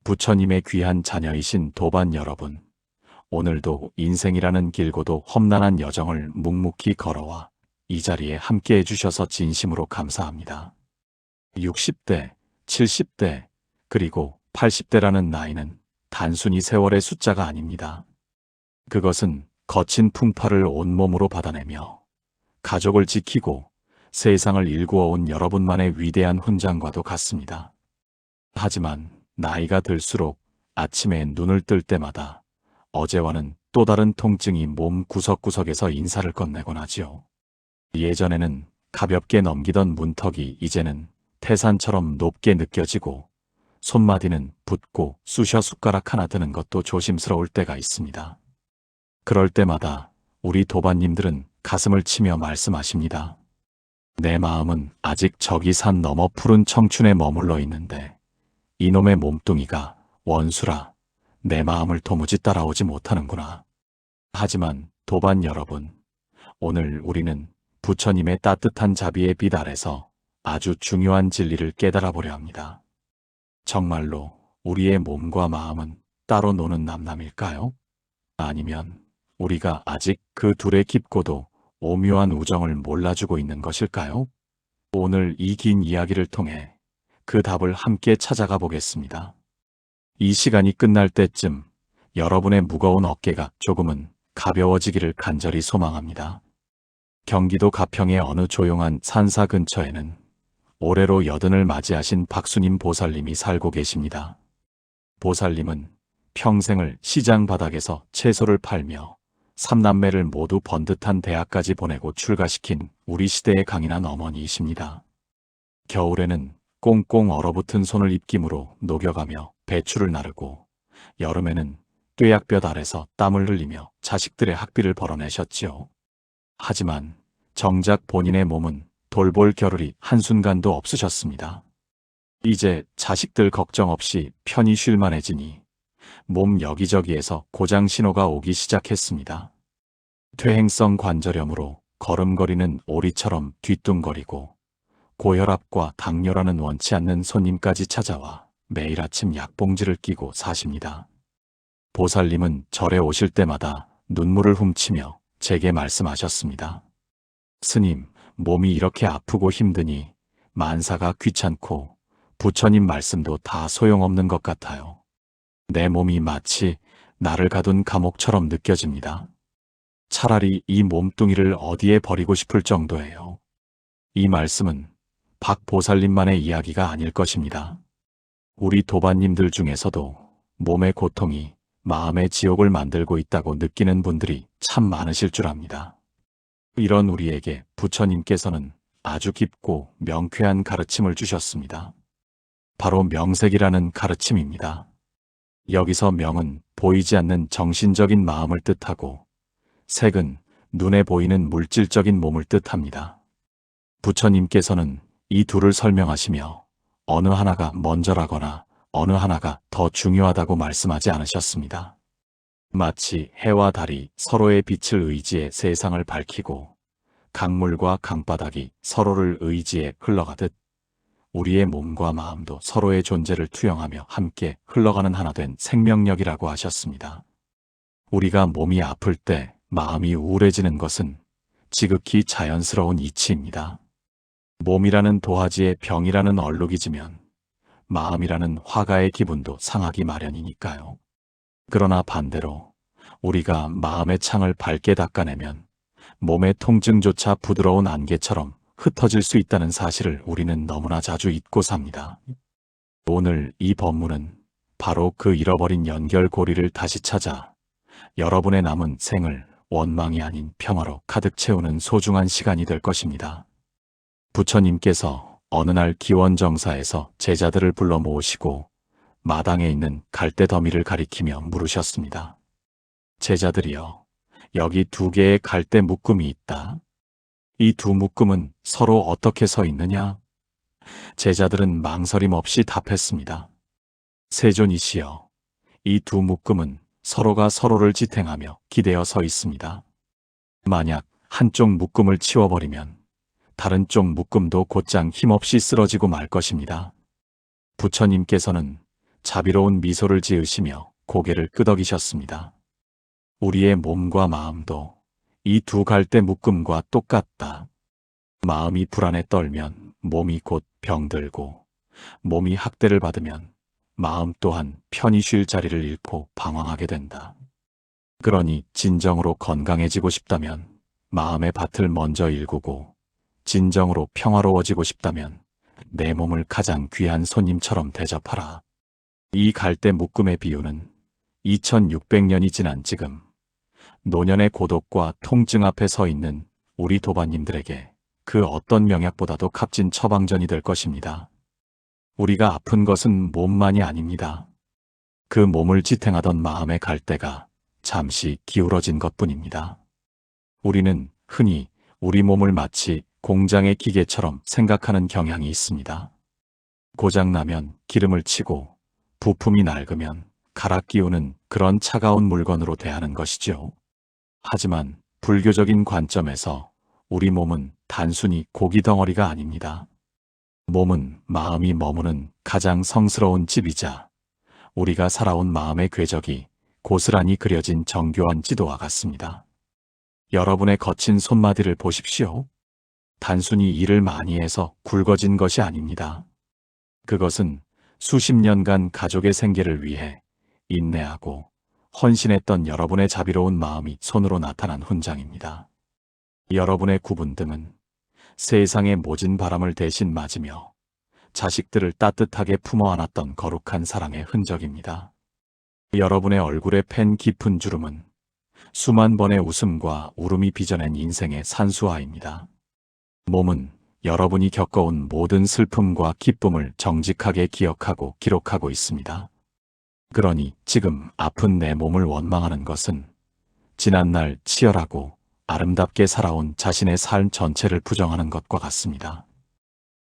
부처님의 귀한 자녀이신 도반 여러분, 오늘도 인생이라는 길고도 험난한 여정을 묵묵히 걸어와 이 자리에 함께 해주셔서 진심으로 감사합니다. 60대, 70대, 그리고 80대라는 나이는 단순히 세월의 숫자가 아닙니다. 그것은 거친 풍파를 온몸으로 받아내며 가족을 지키고 세상을 일구어온 여러분만의 위대한 훈장과도 같습니다. 하지만 나이가 들수록 아침에 눈을 뜰 때마다 어제와는 또 다른 통증이 몸 구석구석에서 인사를 건네곤 하지요. 예전에는 가볍게 넘기던 문턱이 이제는 태산처럼 높게 느껴지고 손마디는 붓고 쑤셔 숟가락 하나 드는 것도 조심스러울 때가 있습니다. 그럴 때마다 우리 도반님들은 가슴을 치며 말씀하십니다. 내 마음은 아직 저기 산 너머 푸른 청춘에 머물러 있는데 이놈의 몸뚱이가 원수라 내 마음을 도무지 따라오지 못하는구나. 하지만 도반 여러분, 오늘 우리는 부처님의 따뜻한 자비의 빛 아래서 아주 중요한 진리를 깨달아 보려 합니다. 정말로 우리의 몸과 마음은 따로 노는 남남일까요? 아니면 우리가 아직 그 둘의 깊고도 오묘한 우정을 몰라주고 있는 것일까요? 오늘 이 긴 이야기를 통해 그 답을 함께 찾아가 보겠습니다. 이 시간이 끝날 때쯤 여러분의 무거운 어깨가 조금은 가벼워지기를 간절히 소망합니다. 경기도 가평의 어느 조용한 산사 근처에는 올해로 여든을 맞이하신 박수님 보살님이 살고 계십니다. 보살님은 평생을 시장 바닥에서 채소를 팔며 삼남매를 모두 번듯한 대학까지 보내고 출가시킨 우리 시대의 강인한 어머니이십니다. 겨울에는 꽁꽁 얼어붙은 손을 입김으로 녹여가며 배추를 나르고 여름에는 뙤약볕 아래서 땀을 흘리며 자식들의 학비를 벌어내셨지요. 하지만 정작 본인의 몸은 돌볼 겨를이 한순간도 없으셨습니다. 이제 자식들 걱정 없이 편히 쉴만해지니 몸 여기저기에서 고장 신호가 오기 시작했습니다. 퇴행성 관절염으로 걸음걸이는 오리처럼 뒤뚱거리고 고혈압과 당뇨라는 원치 않는 손님까지 찾아와 매일 아침 약봉지를 끼고 사십니다. 보살님은 절에 오실 때마다 눈물을 훔치며 제게 말씀하셨습니다. 스님, 몸이 이렇게 아프고 힘드니 만사가 귀찮고 부처님 말씀도 다 소용없는 것 같아요. 내 몸이 마치 나를 가둔 감옥처럼 느껴집니다. 차라리 이 몸뚱이를 어디에 버리고 싶을 정도예요. 이 말씀은 박 보살님만의 이야기가 아닐 것입니다. 우리 도반님들 중에서도 몸의 고통이 마음의 지옥을 만들고 있다고 느끼는 분들이 참 많으실 줄 압니다. 이런 우리에게 부처님께서는 아주 깊고 명쾌한 가르침을 주셨습니다. 바로 명색이라는 가르침입니다. 여기서 명은 보이지 않는 정신적인 마음을 뜻하고 색은 눈에 보이는 물질적인 몸을 뜻합니다. 부처님께서는 이 둘을 설명하시며 어느 하나가 먼저라거나 어느 하나가 더 중요하다고 말씀하지 않으셨습니다. 마치 해와 달이 서로의 빛을 의지해 세상을 밝히고 강물과 강바닥이 서로를 의지해 흘러가듯 우리의 몸과 마음도 서로의 존재를 투영하며 함께 흘러가는 하나 된 생명력이라고 하셨습니다. 우리가 몸이 아플 때 마음이 우울해지는 것은 지극히 자연스러운 이치입니다. 몸이라는 도화지에 병이라는 얼룩이 지면 마음이라는 화가의 기분도 상하기 마련이니까요. 그러나 반대로 우리가 마음의 창을 밝게 닦아내면 몸의 통증조차 부드러운 안개처럼 흩어질 수 있다는 사실을 우리는 너무나 자주 잊고 삽니다. 오늘 이 법문은 바로 그 잃어버린 연결고리를 다시 찾아 여러분의 남은 생을 원망이 아닌 평화로 가득 채우는 소중한 시간이 될 것입니다. 부처님께서 어느 날 기원정사에서 제자들을 불러 모으시고 마당에 있는 갈대 더미를 가리키며 물으셨습니다. 제자들이여, 여기 두 개의 갈대 묶음이 있다. 이 두 묶음은 서로 어떻게 서 있느냐? 제자들은 망설임 없이 답했습니다. 세존이시여, 이 두 묶음은 서로가 서로를 지탱하며 기대어 서 있습니다. 만약 한쪽 묶음을 치워버리면 다른 쪽 묶음도 곧장 힘없이 쓰러지고 말 것입니다. 부처님께서는 자비로운 미소를 지으시며 고개를 끄덕이셨습니다. 우리의 몸과 마음도 이 두 갈대 묶음과 똑같다. 마음이 불안에 떨면 몸이 곧 병들고, 몸이 학대를 받으면 마음 또한 편히 쉴 자리를 잃고 방황하게 된다. 그러니 진정으로 건강해지고 싶다면 마음의 밭을 먼저 일구고, 진정으로 평화로워지고 싶다면 내 몸을 가장 귀한 손님처럼 대접하라. 이 갈대 묶음의 비유는 2600년이 지난 지금 노년의 고독과 통증 앞에 서 있는 우리 도반님들에게 그 어떤 명약보다도 값진 처방전이 될 것입니다. 우리가 아픈 것은 몸만이 아닙니다. 그 몸을 지탱하던 마음의 갈대가 잠시 기울어진 것뿐입니다. 우리는 흔히 우리 몸을 마치 공장의 기계처럼 생각하는 경향이 있습니다. 고장나면 기름을 치고 부품이 낡으면 갈아 끼우는 그런 차가운 물건으로 대하는 것이죠. 하지만 불교적인 관점에서 우리 몸은 단순히 고기 덩어리가 아닙니다. 몸은 마음이 머무는 가장 성스러운 집이자 우리가 살아온 마음의 궤적이 고스란히 그려진 정교한 지도와 같습니다. 여러분의 거친 손마디를 보십시오. 단순히 일을 많이 해서 굵어진 것이 아닙니다. 그것은 수십 년간 가족의 생계를 위해 인내하고 헌신했던 여러분의 자비로운 마음이 손으로 나타난 훈장입니다. 여러분의 굽은 등은 세상의 모진 바람을 대신 맞으며 자식들을 따뜻하게 품어 안았던 거룩한 사랑의 흔적입니다. 여러분의 얼굴에 팬 깊은 주름은 수만 번의 웃음과 울음이 빚어낸 인생의 산수화입니다. 몸은 여러분이 겪어온 모든 슬픔과 기쁨을 정직하게 기억하고 기록하고 있습니다. 그러니 지금 아픈 내 몸을 원망하는 것은 지난날 치열하고 아름답게 살아온 자신의 삶 전체를 부정하는 것과 같습니다.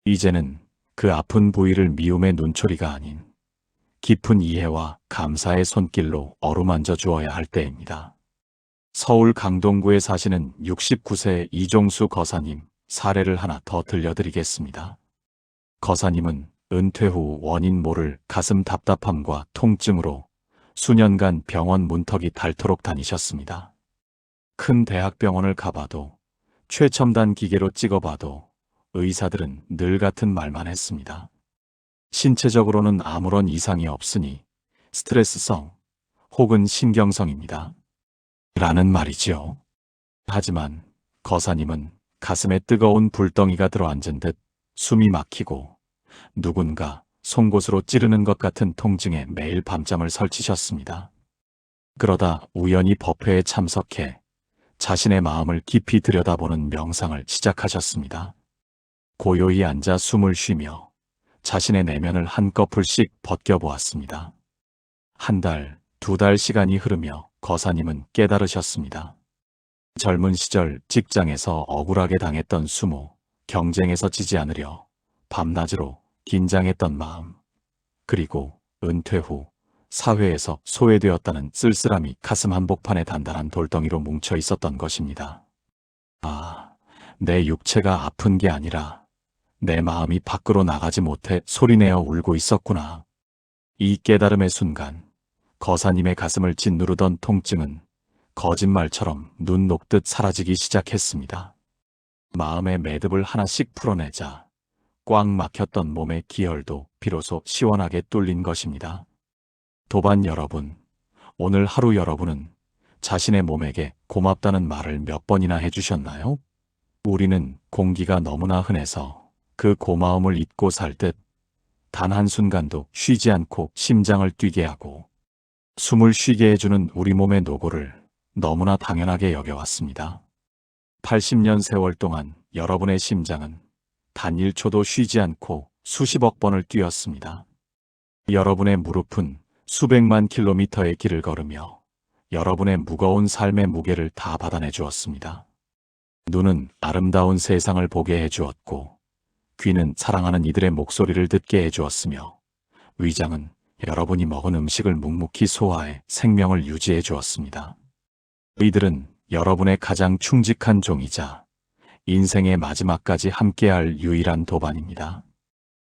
이제는 그 아픈 부위를 미움의 눈초리가 아닌 깊은 이해와 감사의 손길로 어루만져 주어야 할 때입니다. 서울 강동구에 사시는 69세 이종수 거사님 사례를 하나 더 들려드리겠습니다. 거사님은 은퇴 후 원인 모를 가슴 답답함과 통증으로 수년간 병원 문턱이 닳도록 다니셨습니다. 큰 대학병원을 가봐도 최첨단 기계로 찍어봐도 의사들은 늘 같은 말만 했습니다. 신체적으로는 아무런 이상이 없으니 스트레스성 혹은 신경성입니다. 라는 말이지요. 하지만 거사님은 가슴에 뜨거운 불덩이가 들어앉은 듯 숨이 막히고 누군가 송곳으로 찌르는 것 같은 통증에 매일 밤잠을 설치셨습니다. 그러다 우연히 법회에 참석해 자신의 마음을 깊이 들여다보는 명상을 시작하셨습니다. 고요히 앉아 숨을 쉬며 자신의 내면을 한꺼풀씩 벗겨보았습니다. 한 달, 두 달 시간이 흐르며 거사님은 깨달으셨습니다. 젊은 시절 직장에서 억울하게 당했던 수모, 경쟁에서 지지 않으려 밤낮으로 긴장했던 마음, 그리고 은퇴 후 사회에서 소외되었다는 쓸쓸함이 가슴 한복판에 단단한 돌덩이로 뭉쳐 있었던 것입니다. 아, 내 육체가 아픈 게 아니라 내 마음이 밖으로 나가지 못해 소리내어 울고 있었구나. 이 깨달음의 순간 거사님의 가슴을 짓누르던 통증은 거짓말처럼 눈 녹듯 사라지기 시작했습니다. 마음의 매듭을 하나씩 풀어내자 꽉 막혔던 몸의 기혈도 비로소 시원하게 뚫린 것입니다. 도반 여러분, 오늘 하루 여러분은 자신의 몸에게 고맙다는 말을 몇 번이나 해주셨나요? 우리는 공기가 너무나 흔해서 그 고마움을 잊고 살 듯 단 한순간도 쉬지 않고 심장을 뛰게 하고 숨을 쉬게 해주는 우리 몸의 노고를 너무나 당연하게 여겨왔습니다. 80년 세월 동안 여러분의 심장은 단 1초도 쉬지 않고 수십억 번을 뛰었습니다. 여러분의 무릎은 수백만 킬로미터의 길을 걸으며 여러분의 무거운 삶의 무게를 다 받아내 주었습니다. 눈은 아름다운 세상을 보게 해주었고 귀는 사랑하는 이들의 목소리를 듣게 해주었으며 위장은 여러분이 먹은 음식을 묵묵히 소화해 생명을 유지해 주었습니다. 이들은 여러분의 가장 충직한 종이자 인생의 마지막까지 함께할 유일한 도반입니다.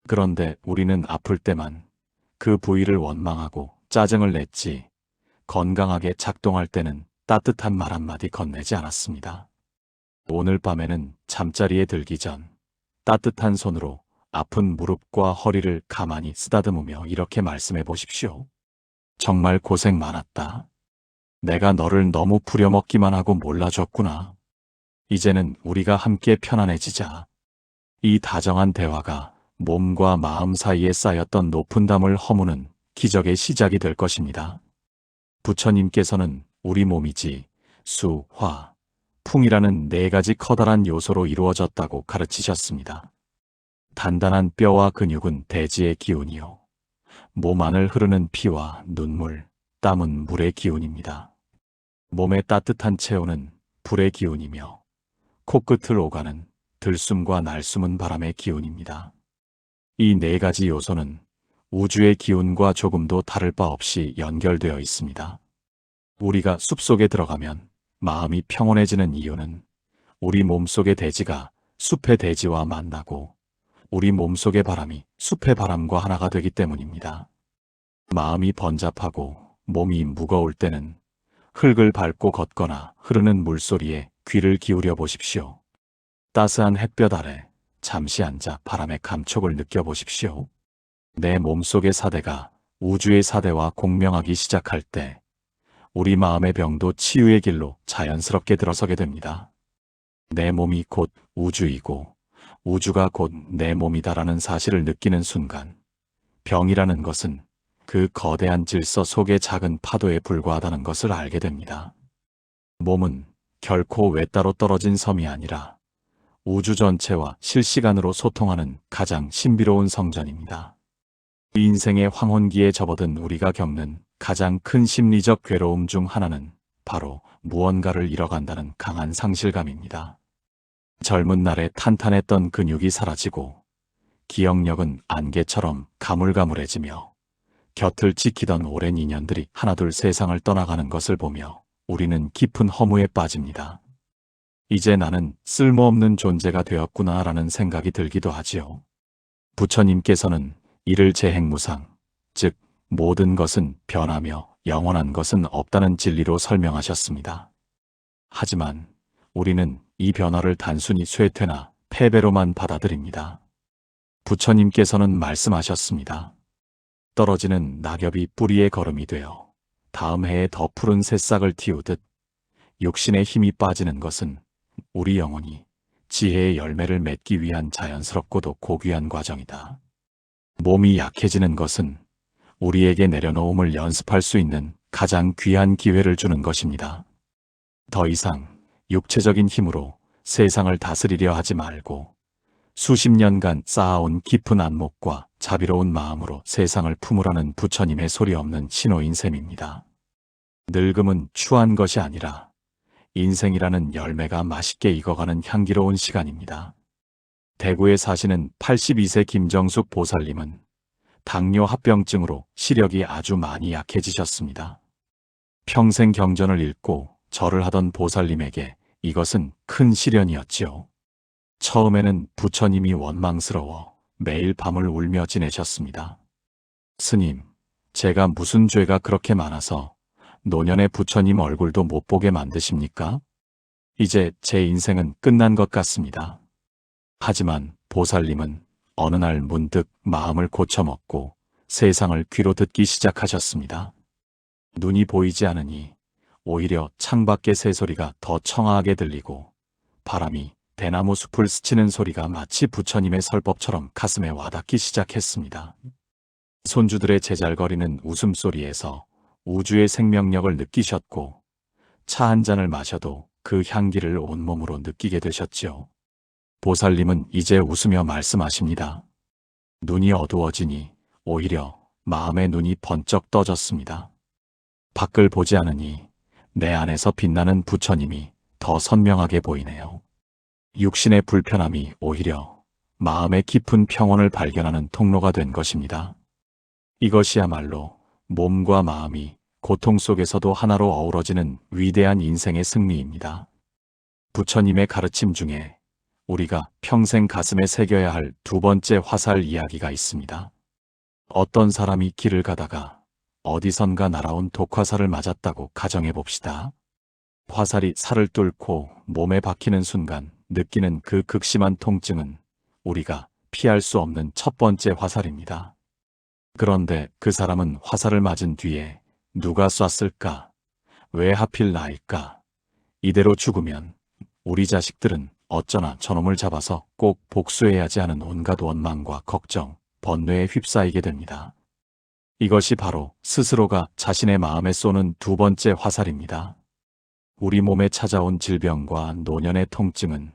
그런데 우리는 아플 때만 그 부위를 원망하고 짜증을 냈지 건강하게 작동할 때는 따뜻한 말 한마디 건네지 않았습니다. 오늘 밤에는 잠자리에 들기 전 따뜻한 손으로 아픈 무릎과 허리를 가만히 쓰다듬으며 이렇게 말씀해 보십시오. 정말 고생 많았다. 내가 너를 너무 부려먹기만 하고 몰라줬구나. 이제는 우리가 함께 편안해지자. 이 다정한 대화가 몸과 마음 사이에 쌓였던 높은 담을 허무는 기적의 시작이 될 것입니다. 부처님께서는 우리 몸이지 수, 화, 풍이라는 네 가지 커다란 요소로 이루어졌다고 가르치셨습니다. 단단한 뼈와 근육은 대지의 기운이요. 몸 안을 흐르는 피와 눈물, 땀은 물의 기운입니다. 몸의 따뜻한 체온은 불의 기운이며 코끝을 오가는 들숨과 날숨은 바람의 기운입니다. 이 네 가지 요소는 우주의 기운과 조금도 다를 바 없이 연결되어 있습니다. 우리가 숲속에 들어가면 마음이 평온해지는 이유는 우리 몸속의 대지가 숲의 대지와 만나고 우리 몸속의 바람이 숲의 바람과 하나가 되기 때문입니다. 마음이 번잡하고 몸이 무거울 때는 흙을 밟고 걷거나 흐르는 물소리에 귀를 기울여 보십시오. 따스한 햇볕 아래 잠시 앉아 바람의 감촉을 느껴보십시오. 내 몸속의 사대가 우주의 사대와 공명하기 시작할 때 우리 마음의 병도 치유의 길로 자연스럽게 들어서게 됩니다. 내 몸이 곧 우주이고 우주가 곧 내 몸이다라는 사실을 느끼는 순간 병이라는 것은 그 거대한 질서 속의 작은 파도에 불과하다는 것을 알게 됩니다. 몸은 결코 외따로 떨어진 섬이 아니라 우주 전체와 실시간으로 소통하는 가장 신비로운 성전입니다. 인생의 황혼기에 접어든 우리가 겪는 가장 큰 심리적 괴로움 중 하나는 바로 무언가를 잃어간다는 강한 상실감입니다. 젊은 날에 탄탄했던 근육이 사라지고 기억력은 안개처럼 가물가물해지며 곁을 지키던 오랜 인연들이 하나둘 세상을 떠나가는 것을 보며 우리는 깊은 허무에 빠집니다. 이제 나는 쓸모없는 존재가 되었구나라는 생각이 들기도 하지요. 부처님께서는 이를 재행무상, 즉 모든 것은 변하며 영원한 것은 없다는 진리로 설명하셨습니다. 하지만 우리는 이 변화를 단순히 쇠퇴나 패배로만 받아들입니다. 부처님께서는 말씀하셨습니다. 떨어지는 낙엽이 뿌리에 거름이 되어 다음 해에 더 푸른 새싹을 틔우듯 육신의 힘이 빠지는 것은 우리 영혼이 지혜의 열매를 맺기 위한 자연스럽고도 고귀한 과정이다. 몸이 약해지는 것은 우리에게 내려놓음을 연습할 수 있는 가장 귀한 기회를 주는 것입니다. 더 이상 육체적인 힘으로 세상을 다스리려 하지 말고 수십 년간 쌓아온 깊은 안목과 자비로운 마음으로 세상을 품으라는 부처님의 소리 없는 신호인 셈입니다. 늙음은 추한 것이 아니라 인생이라는 열매가 맛있게 익어가는 향기로운 시간입니다. 대구에 사시는 82세 김정숙 보살님은 당뇨 합병증으로 시력이 아주 많이 약해지셨습니다. 평생 경전을 읽고 절을 하던 보살님에게 이것은 큰 시련이었지요. 처음에는 부처님이 원망스러워 매일 밤을 울며 지내셨습니다. 스님, 제가 무슨 죄가 그렇게 많아서 노년의 부처님 얼굴도 못 보게 만드십니까? 이제 제 인생은 끝난 것 같습니다. 하지만 보살님은 어느 날 문득 마음을 고쳐먹고 세상을 귀로 듣기 시작하셨습니다. 눈이 보이지 않으니 오히려 창밖의 새소리가 더 청아하게 들리고 바람이 대나무 숲을 스치는 소리가 마치 부처님의 설법처럼 가슴에 와닿기 시작했습니다. 손주들의 제잘거리는 웃음소리에서 우주의 생명력을 느끼셨고 차 한 잔을 마셔도 그 향기를 온몸으로 느끼게 되셨지요. 보살님은 이제 웃으며 말씀하십니다. 눈이 어두워지니 오히려 마음의 눈이 번쩍 떠졌습니다. 밖을 보지 않으니 내 안에서 빛나는 부처님이 더 선명하게 보이네요. 육신의 불편함이 오히려 마음의 깊은 평온을 발견하는 통로가 된 것입니다. 이것이야말로 몸과 마음이 고통 속에서도 하나로 어우러지는 위대한 인생의 승리입니다. 부처님의 가르침 중에 우리가 평생 가슴에 새겨야 할 두 번째 화살 이야기가 있습니다. 어떤 사람이 길을 가다가 어디선가 날아온 독화살을 맞았다고 가정해 봅시다. 화살이 살을 뚫고 몸에 박히는 순간 느끼는 그 극심한 통증은 우리가 피할 수 없는 첫 번째 화살입니다. 그런데 그 사람은 화살을 맞은 뒤에 누가 쐈을까? 왜 하필 나일까? 이대로 죽으면 우리 자식들은 어쩌나 저놈을 잡아서 꼭 복수해야지 하는 온갖 원망과 걱정, 번뇌에 휩싸이게 됩니다. 이것이 바로 스스로가 자신의 마음에 쏘는 두 번째 화살입니다. 우리 몸에 찾아온 질병과 노년의 통증은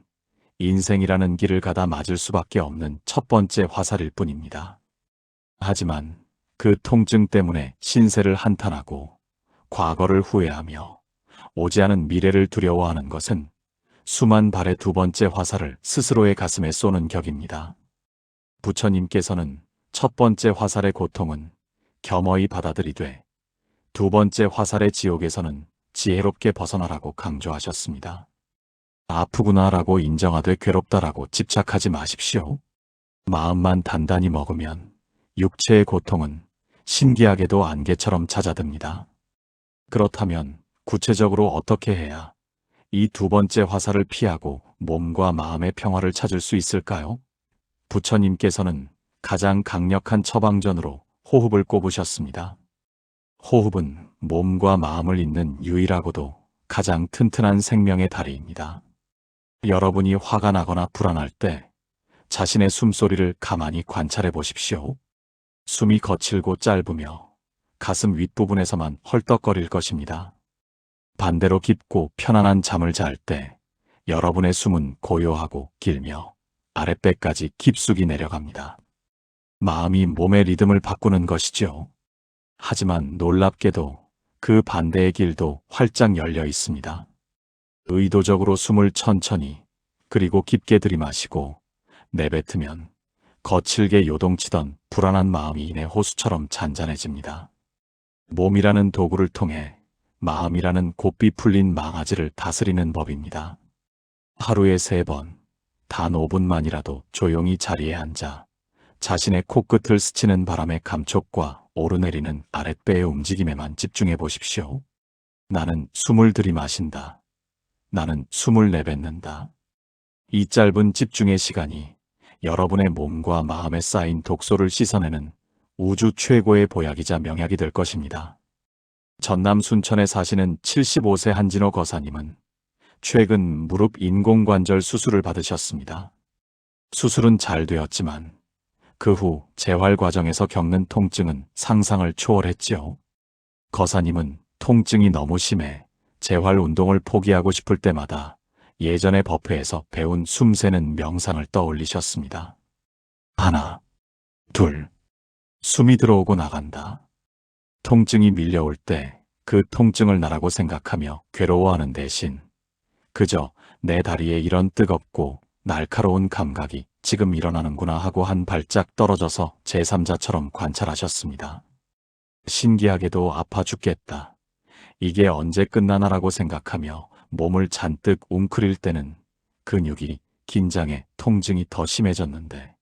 인생이라는 길을 가다 맞을 수밖에 없는 첫 번째 화살일 뿐입니다. 하지만 그 통증 때문에 신세를 한탄하고 과거를 후회하며 오지 않은 미래를 두려워하는 것은 수만 발의 두 번째 화살을 스스로의 가슴에 쏘는 격입니다. 부처님께서는 첫 번째 화살의 고통은 겸허히 받아들이되 두 번째 화살의 지옥에서는 지혜롭게 벗어나라고 강조하셨습니다. 아프구나라고 인정하되 괴롭다라고 집착하지 마십시오. 마음만 단단히 먹으면 육체의 고통은 신기하게도 안개처럼 잦아듭니다. 그렇다면 구체적으로 어떻게 해야 이 두 번째 화살을 피하고 몸과 마음의 평화를 찾을 수 있을까요? 부처님께서는 가장 강력한 처방전으로 호흡을 꼽으셨습니다. 호흡은 몸과 마음을 잇는 유일하고도 가장 튼튼한 생명의 다리입니다. 여러분이 화가 나거나 불안할 때 자신의 숨소리를 가만히 관찰해 보십시오. 숨이 거칠고 짧으며 가슴 윗부분에서만 헐떡거릴 것입니다. 반대로 깊고 편안한 잠을 잘 때 여러분의 숨은 고요하고 길며 아랫배까지 깊숙이 내려갑니다. 마음이 몸의 리듬을 바꾸는 것이죠. 하지만 놀랍게도 그 반대의 길도 활짝 열려 있습니다. 의도적으로 숨을 천천히 그리고 깊게 들이마시고 내뱉으면 거칠게 요동치던 불안한 마음이 이내 호수처럼 잔잔해집니다. 몸이라는 도구를 통해 마음이라는 곱비 풀린 망아지를 다스리는 법입니다. 하루에 3번, 단 5분만이라도 조용히 자리에 앉아 자신의 코끝을 스치는 바람의 감촉과 오르내리는 아랫배의 움직임에만 집중해 보십시오. 나는 숨을 들이마신다. 나는 숨을 내뱉는다. 이 짧은 집중의 시간이 여러분의 몸과 마음에 쌓인 독소를 씻어내는 우주 최고의 보약이자 명약이 될 것입니다. 전남 순천에 사시는 75세 한진호 거사님은 최근 무릎 인공관절 수술을 받으셨습니다. 수술은 잘 되었지만 그 후 재활 과정에서 겪는 통증은 상상을 초월했지요. 거사님은 통증이 너무 심해 재활 운동을 포기하고 싶을 때마다 예전의 법회에서 배운 숨세는 명상을 떠올리셨습니다. 하나, 둘, 숨이 들어오고 나간다. 통증이 밀려올 때 그 통증을 나라고 생각하며 괴로워하는 대신 그저 내 다리에 이런 뜨겁고 날카로운 감각이 지금 일어나는구나 하고 한 발짝 떨어져서 제3자처럼 관찰하셨습니다. 신기하게도 아파 죽겠다. 이게 언제 끝나나라고 생각하며 몸을 잔뜩 웅크릴 때는 근육이 긴장해 통증이 더 심해졌는데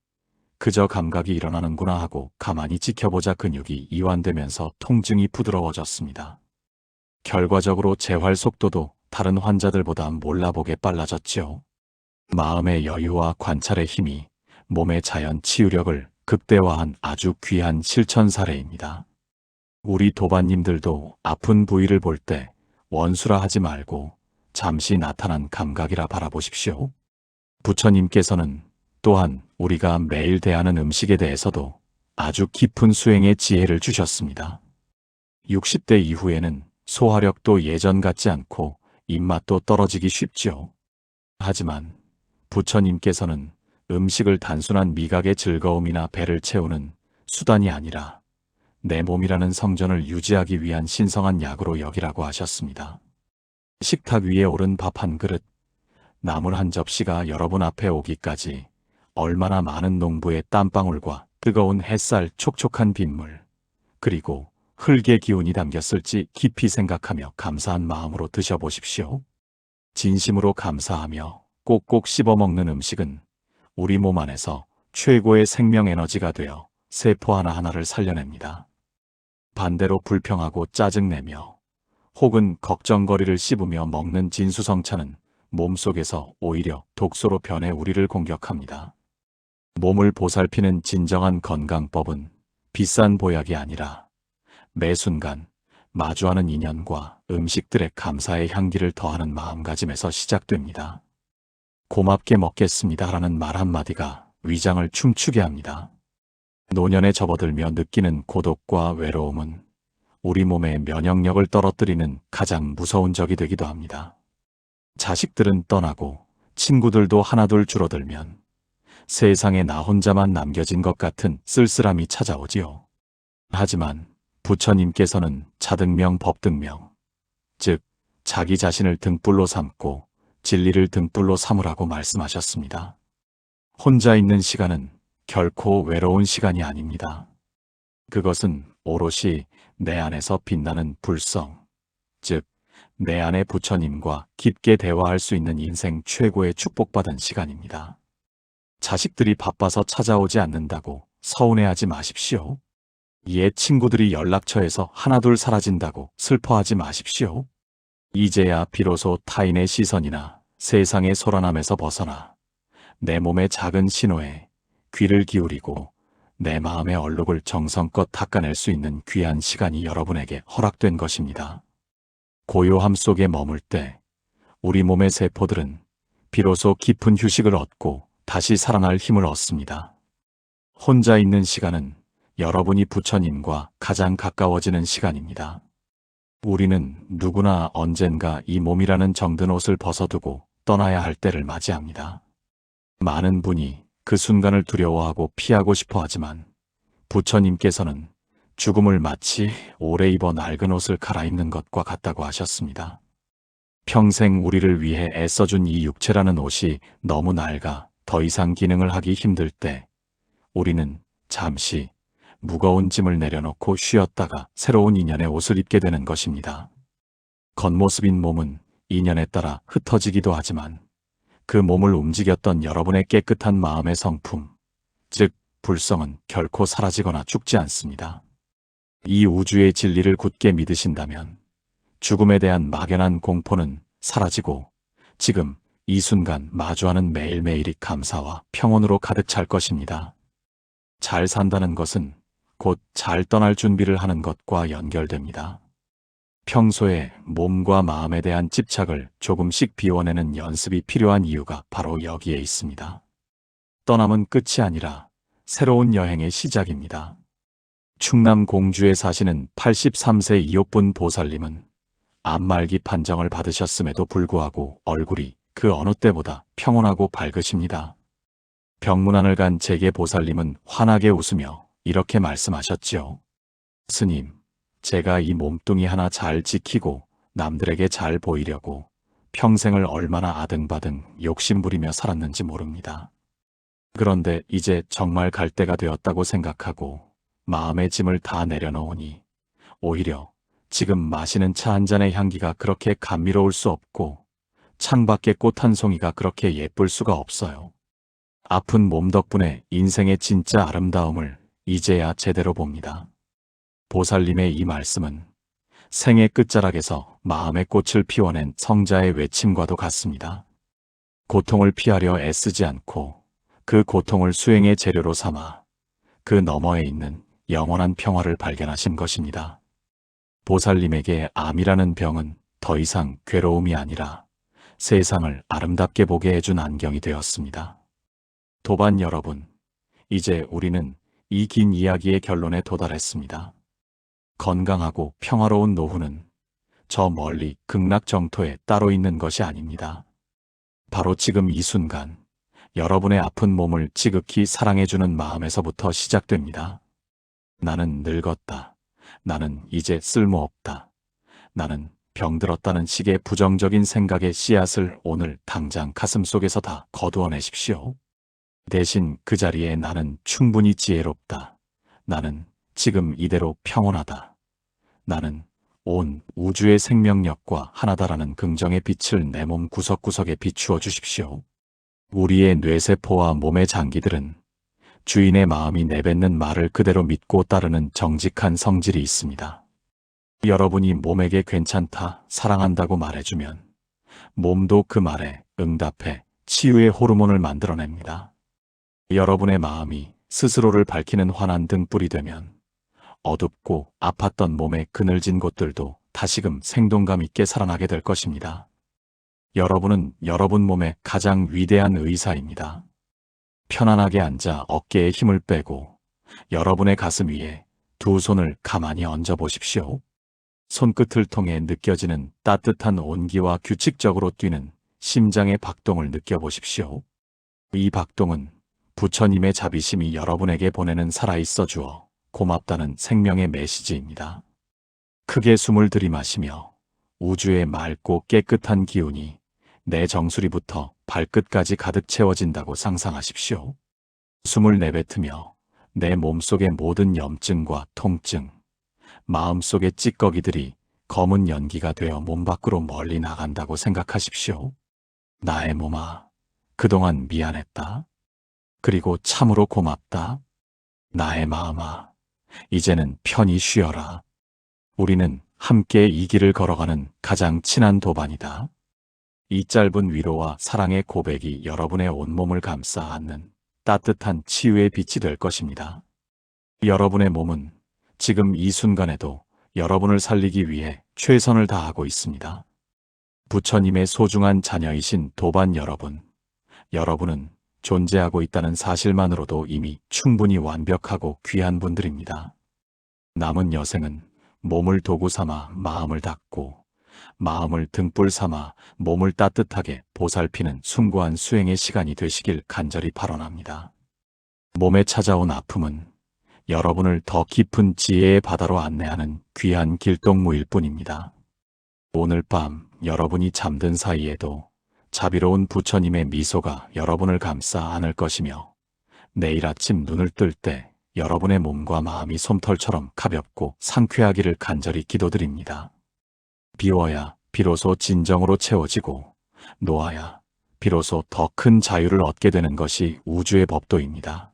그저 감각이 일어나는구나 하고 가만히 지켜보자 근육이 이완되면서 통증이 부드러워졌습니다. 결과적으로 재활 속도도 다른 환자들보다 몰라보게 빨라졌지요. 마음의 여유와 관찰의 힘이 몸의 자연 치유력을 극대화한 아주 귀한 실천 사례입니다. 우리 도반님들도 아픈 부위를 볼 때 원수라 하지 말고 잠시 나타난 감각이라 바라보십시오. 부처님께서는 또한 우리가 매일 대하는 음식에 대해서도 아주 깊은 수행의 지혜를 주셨습니다. 60대 이후에는 소화력도 예전 같지 않고 입맛도 떨어지기 쉽죠. 하지만 부처님께서는 음식을 단순한 미각의 즐거움이나 배를 채우는 수단이 아니라 내 몸이라는 성전을 유지하기 위한 신성한 약으로 여기라고 하셨습니다. 식탁 위에 오른 밥 한 그릇, 나물 한 접시가 여러분 앞에 오기까지 얼마나 많은 농부의 땀방울과 뜨거운 햇살 촉촉한 빗물, 그리고 흙의 기운이 담겼을지 깊이 생각하며 감사한 마음으로 드셔보십시오. 진심으로 감사하며 꼭꼭 씹어먹는 음식은 우리 몸 안에서 최고의 생명 에너지가 되어 세포 하나하나를 살려냅니다. 반대로 불평하고 짜증내며 혹은 걱정거리를 씹으며 먹는 진수성찬은 몸속에서 오히려 독소로 변해 우리를 공격합니다. 몸을 보살피는 진정한 건강법은 비싼 보약이 아니라 매 순간 마주하는 인연과 음식들의 감사의 향기를 더하는 마음가짐에서 시작됩니다. 고맙게 먹겠습니다라는 말 한마디가 위장을 춤추게 합니다. 노년에 접어들며 느끼는 고독과 외로움은 우리 몸의 면역력을 떨어뜨리는 가장 무서운 적이 되기도 합니다. 자식들은 떠나고 친구들도 하나둘 줄어들면 세상에 나 혼자만 남겨진 것 같은 쓸쓸함이 찾아오지요. 하지만 부처님께서는 자등명 법등명, 즉 자기 자신을 등불로 삼고 진리를 등불로 삼으라고 말씀하셨습니다. 혼자 있는 시간은 결코 외로운 시간이 아닙니다. 그것은 오롯이 내 안에서 빛나는 불성, 즉 내 안의 부처님과 깊게 대화할 수 있는 인생 최고의 축복받은 시간입니다. 자식들이 바빠서 찾아오지 않는다고 서운해하지 마십시오. 옛 친구들이 연락처에서 하나둘 사라진다고 슬퍼하지 마십시오. 이제야 비로소 타인의 시선이나 세상의 소란함에서 벗어나 내 몸의 작은 신호에 귀를 기울이고 내 마음의 얼룩을 정성껏 닦아낼 수 있는 귀한 시간이 여러분에게 허락된 것입니다. 고요함 속에 머물 때 우리 몸의 세포들은 비로소 깊은 휴식을 얻고 다시 살아날 힘을 얻습니다. 혼자 있는 시간은 여러분이 부처님과 가장 가까워지는 시간입니다. 우리는 누구나 언젠가 이 몸이라는 정든 옷을 벗어두고 떠나야 할 때를 맞이합니다. 많은 분이 그 순간을 두려워하고 피하고 싶어 하지만 부처님께서는 죽음을 마치 오래 입어 낡은 옷을 갈아입는 것과 같다고 하셨습니다. 평생 우리를 위해 애써준 이 육체라는 옷이 너무 낡아 더 이상 기능을 하기 힘들 때 우리는 잠시 무거운 짐을 내려놓고 쉬었다가 새로운 인연의 옷을 입게 되는 것입니다. 겉모습인 몸은 인연에 따라 흩어지기도 하지만 그 몸을 움직였던 여러분의 깨끗한 마음의 성품, 즉 불성은 결코 사라지거나 죽지 않습니다. 이 우주의 진리를 굳게 믿으신다면 죽음에 대한 막연한 공포는 사라지고 지금 이 순간 마주하는 매일매일이 감사와 평온으로 가득 찰 것입니다. 잘 산다는 것은 곧 잘 떠날 준비를 하는 것과 연결됩니다. 평소에 몸과 마음에 대한 집착을 조금씩 비워내는 연습이 필요한 이유가 바로 여기에 있습니다. 떠남은 끝이 아니라 새로운 여행의 시작입니다. 충남 공주에 사시는 83세 이옥분 보살님은 암말기 판정을 받으셨음에도 불구하고 얼굴이 그 어느 때보다 평온하고 밝으십니다. 병문안을 간 재계 보살님은 환하게 웃으며 이렇게 말씀하셨지요. 스님, 제가 이 몸뚱이 하나 잘 지키고 남들에게 잘 보이려고 평생을 얼마나 아등바등 욕심부리며 살았는지 모릅니다. 그런데 이제 정말 갈 때가 되었다고 생각하고 마음의 짐을 다 내려놓으니 오히려 지금 마시는 차 한 잔의 향기가 그렇게 감미로울 수 없고 창밖의 꽃 한 송이가 그렇게 예쁠 수가 없어요. 아픈 몸 덕분에 인생의 진짜 아름다움을 이제야 제대로 봅니다. 보살님의 이 말씀은 생의 끝자락에서 마음의 꽃을 피워낸 성자의 외침과도 같습니다. 고통을 피하려 애쓰지 않고 그 고통을 수행의 재료로 삼아 그 너머에 있는 영원한 평화를 발견하신 것입니다. 보살님에게 암이라는 병은 더 이상 괴로움이 아니라 세상을 아름답게 보게 해준 안경이 되었습니다. 도반 여러분, 이제 우리는 이 긴 이야기의 결론에 도달했습니다. 건강하고 평화로운 노후는 저 멀리 극락정토에 따로 있는 것이 아닙니다. 바로 지금 이 순간 여러분의 아픈 몸을 지극히 사랑해주는 마음에서부터 시작됩니다. 나는 늙었다. 나는 이제 쓸모없다. 나는 병들었다는 식의 부정적인 생각의 씨앗을 오늘 당장 가슴속에서 다 거두어내십시오. 대신 그 자리에 나는 충분히 지혜롭다. 나는 지금 이대로 평온하다. 나는 온 우주의 생명력과 하나다라는 긍정의 빛을 내 몸 구석구석에 비추어 주십시오. 우리의 뇌세포와 몸의 장기들은 주인의 마음이 내뱉는 말을 그대로 믿고 따르는 정직한 성질이 있습니다. 여러분이 몸에게 괜찮다, 사랑한다고 말해주면 몸도 그 말에 응답해 치유의 호르몬을 만들어냅니다. 여러분의 마음이 스스로를 밝히는 환한 등불이 되면 어둡고 아팠던 몸의 그늘진 곳들도 다시금 생동감 있게 살아나게 될 것입니다. 여러분은 여러분 몸의 가장 위대한 의사입니다. 편안하게 앉아 어깨에 힘을 빼고 여러분의 가슴 위에 두 손을 가만히 얹어 보십시오. 손끝을 통해 느껴지는 따뜻한 온기와 규칙적으로 뛰는 심장의 박동을 느껴보십시오. 이 박동은 부처님의 자비심이 여러분에게 보내는 살아있어 주어 고맙다는 생명의 메시지입니다. 크게 숨을 들이마시며 우주의 맑고 깨끗한 기운이 내 정수리부터 발끝까지 가득 채워진다고 상상하십시오. 숨을 내뱉으며 내 몸속의 모든 염증과 통증, 마음속의 찌꺼기들이 검은 연기가 되어 몸 밖으로 멀리 나간다고 생각하십시오. 나의 몸아, 그동안 미안했다. 그리고 참으로 고맙다. 나의 마음아, 이제는 편히 쉬어라. 우리는 함께 이 길을 걸어가는 가장 친한 도반이다. 이 짧은 위로와 사랑의 고백이 여러분의 온몸을 감싸 안는 따뜻한 치유의 빛이 될 것입니다. 여러분의 몸은 지금 이 순간에도 여러분을 살리기 위해 최선을 다하고 있습니다. 부처님의 소중한 자녀이신 도반 여러분, 여러분은 존재하고 있다는 사실만으로도 이미 충분히 완벽하고 귀한 분들입니다. 남은 여생은 몸을 도구 삼아 마음을 닦고 마음을 등불 삼아 몸을 따뜻하게 보살피는 숭고한 수행의 시간이 되시길 간절히 발언합니다. 몸에 찾아온 아픔은 여러분을 더 깊은 지혜의 바다로 안내하는 귀한 길동무일 뿐입니다. 오늘 밤 여러분이 잠든 사이에도 자비로운 부처님의 미소가 여러분을 감싸 안을 것이며 내일 아침 눈을 뜰 때 여러분의 몸과 마음이 솜털처럼 가볍고 상쾌하기를 간절히 기도드립니다. 비워야 비로소 진정으로 채워지고 놓아야 비로소 더 큰 자유를 얻게 되는 것이 우주의 법도입니다.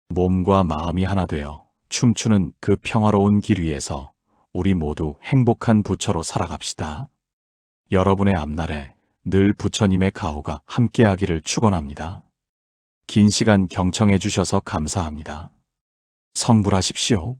몸과 마음이 하나 되어 춤추는 그 평화로운 길 위에서 우리 모두 행복한 부처로 살아갑시다. 여러분의 앞날에 늘 부처님의 가호가 함께하기를 축원합니다. 긴 시간 경청해 주셔서 감사합니다. 성불하십시오.